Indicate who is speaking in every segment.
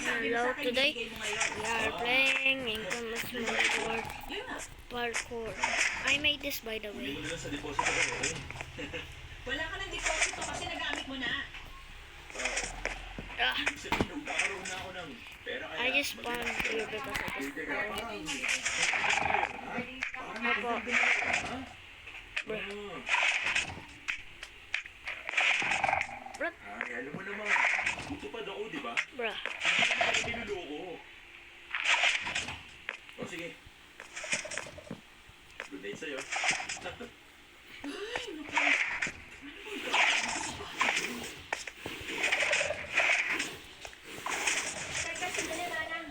Speaker 1: Hello, today we are playing Infamous Mode Parkour. I made this by the way.
Speaker 2: Wala ka ng deposito kasi nagamit mo na.
Speaker 1: I just spawned here because I just spawned. Ako. Bruh.
Speaker 3: Alam mo naman, tutupad ako, di ba?
Speaker 1: Bruh.
Speaker 3: Hindi ka niloloko. O sige. Good night sa'yo.
Speaker 2: Teka, sandali na lang.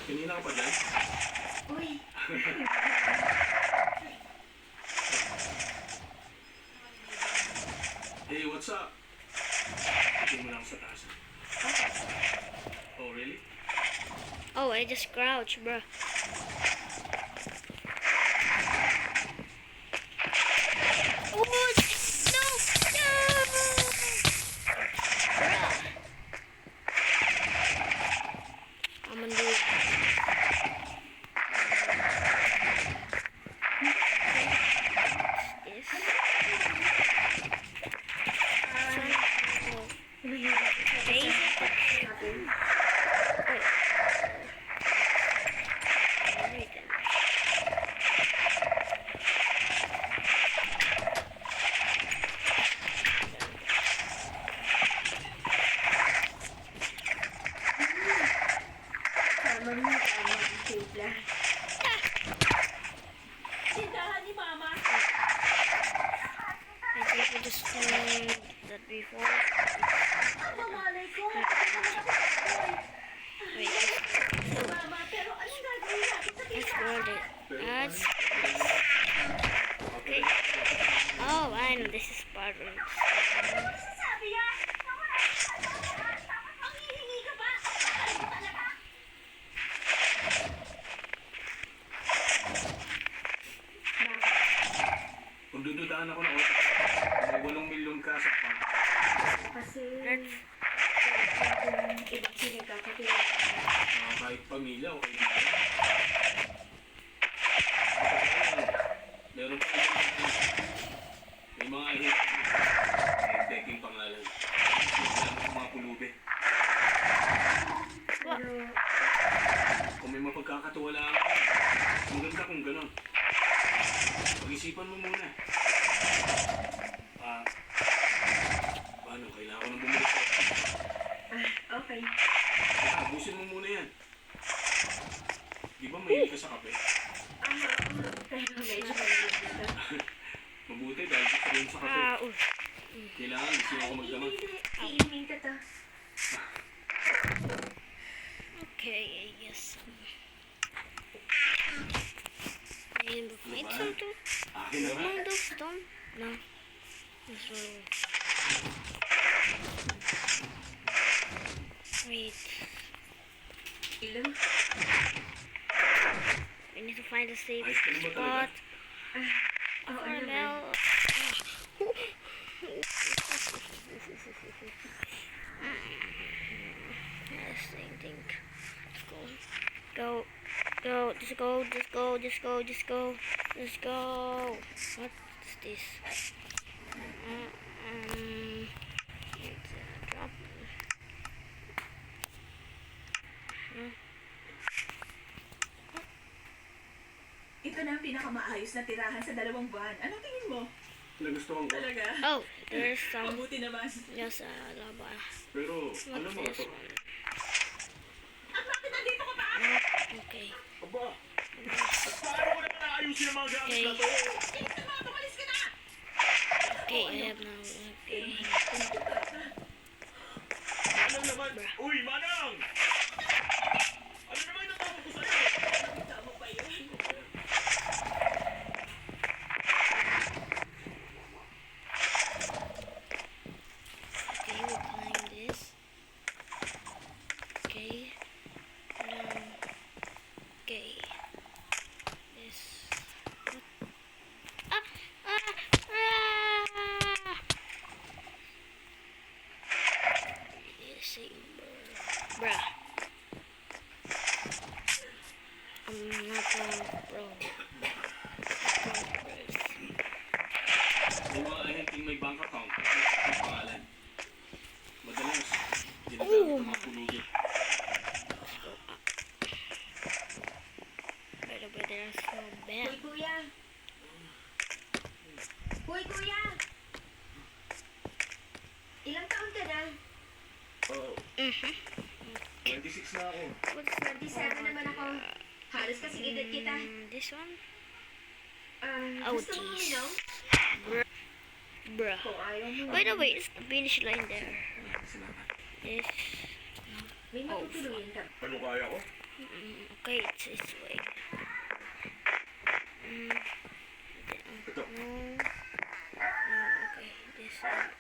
Speaker 3: Kanina ka pa dyan?
Speaker 2: Uy,
Speaker 3: Hey, what's up? Tingin mo lang sa taas. Oh, really?
Speaker 1: Oh, I just crouched, bruh. Oh, no! No! Bruh. I'm gonna do it. This.
Speaker 2: tindahan ni Mama.
Speaker 1: I think we just did that before.
Speaker 2: Mamalay ko.
Speaker 1: Wait,
Speaker 2: Mama, pero anong gagawin natin sa
Speaker 1: let's
Speaker 2: tindahan?
Speaker 1: build it. That's okay. Oh, I know this is part of it.
Speaker 2: Sabi yan? Ang hihingi ka ba? Ano ba talaga?
Speaker 3: Kung dududahan ako ng oras, may 8 milyon ka sa pang.
Speaker 2: Kasi
Speaker 1: Let's
Speaker 2: kung ibang sinagkakatulad.
Speaker 3: Kahit pamilya o kaibigan. Meron pa ibang may mga hit. May taking pangalan. Yung mga pulube.
Speaker 2: Pero,
Speaker 3: Kung may mapagkakatuwalaan, maganda kung gano'n. Pag-isipan mo muna. Paano? Kailangan ko nang bumalik ko.
Speaker 2: okay.
Speaker 3: Abusin mo muna yan. Di ba mahilig ka sa kape?
Speaker 2: Pero medyo maliit na to.
Speaker 3: Mabuti dahil gusto rin sa kape. Kailangan gusto ako magdamag.
Speaker 2: Hindi, iimin ka to.
Speaker 1: okay, I guess. Need to find something.
Speaker 3: Akin na nga.
Speaker 1: Among those stone? No. This one. Wait.
Speaker 2: Ilang?
Speaker 1: We need to find a safe
Speaker 3: Ayos ka na ba
Speaker 1: spot.
Speaker 2: Oo,
Speaker 1: For
Speaker 2: ano ba?
Speaker 1: now. Yes, I think. Let's go. Go. Go. Just go. Just go. Just go. Just go. Let's go. What is this? It's a drop.
Speaker 2: Ito na ang pinakamaayos na tirahan sa 2 buwan. Anong tingin mo?
Speaker 3: Nagustuhan ko.
Speaker 2: Talaga?
Speaker 1: Oh, there's some.
Speaker 2: Mabuti naman.
Speaker 1: Yes, lava.
Speaker 3: Pero, ano mo
Speaker 1: What's
Speaker 3: ito?
Speaker 1: this one?
Speaker 2: At bakit nandito ka pa?
Speaker 1: Okay.
Speaker 3: Aba, at paano ko naman naayusin ang mga gamit na to?
Speaker 2: Ito na, tumalis ka na!
Speaker 1: Okay, I have now. Okay.
Speaker 3: Manang naman! Uy, Manang! Ano naman yung natawag ko sa'yo?
Speaker 2: Tama ba yun?
Speaker 1: Okay, we'll climb this. Okay. Okay. This. What? Ah!
Speaker 4: kuya. Hoy, kuya! Ilang taon ka na?
Speaker 3: Oo. 26 na ako.
Speaker 1: What's
Speaker 4: 27 naman ako. Halos kasi edad kita.
Speaker 1: this one?
Speaker 4: Ah, gusto mo
Speaker 1: Ouchies.
Speaker 4: uminom?
Speaker 1: Bruh.
Speaker 4: Kung ayaw mo.
Speaker 1: By the way, it's the finish line there.
Speaker 3: Salamat.
Speaker 1: This.
Speaker 4: May matutuluyan ka.
Speaker 3: Ano kaya ko?
Speaker 1: Okay, it's this way.
Speaker 3: Ito.
Speaker 1: No. No, okay. This one.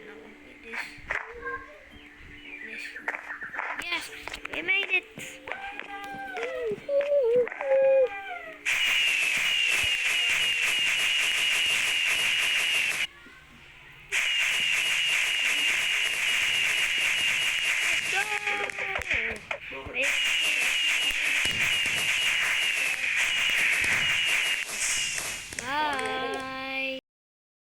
Speaker 1: No, okay, this. This. Yes! We made it! Let's go!
Speaker 3: Bakit?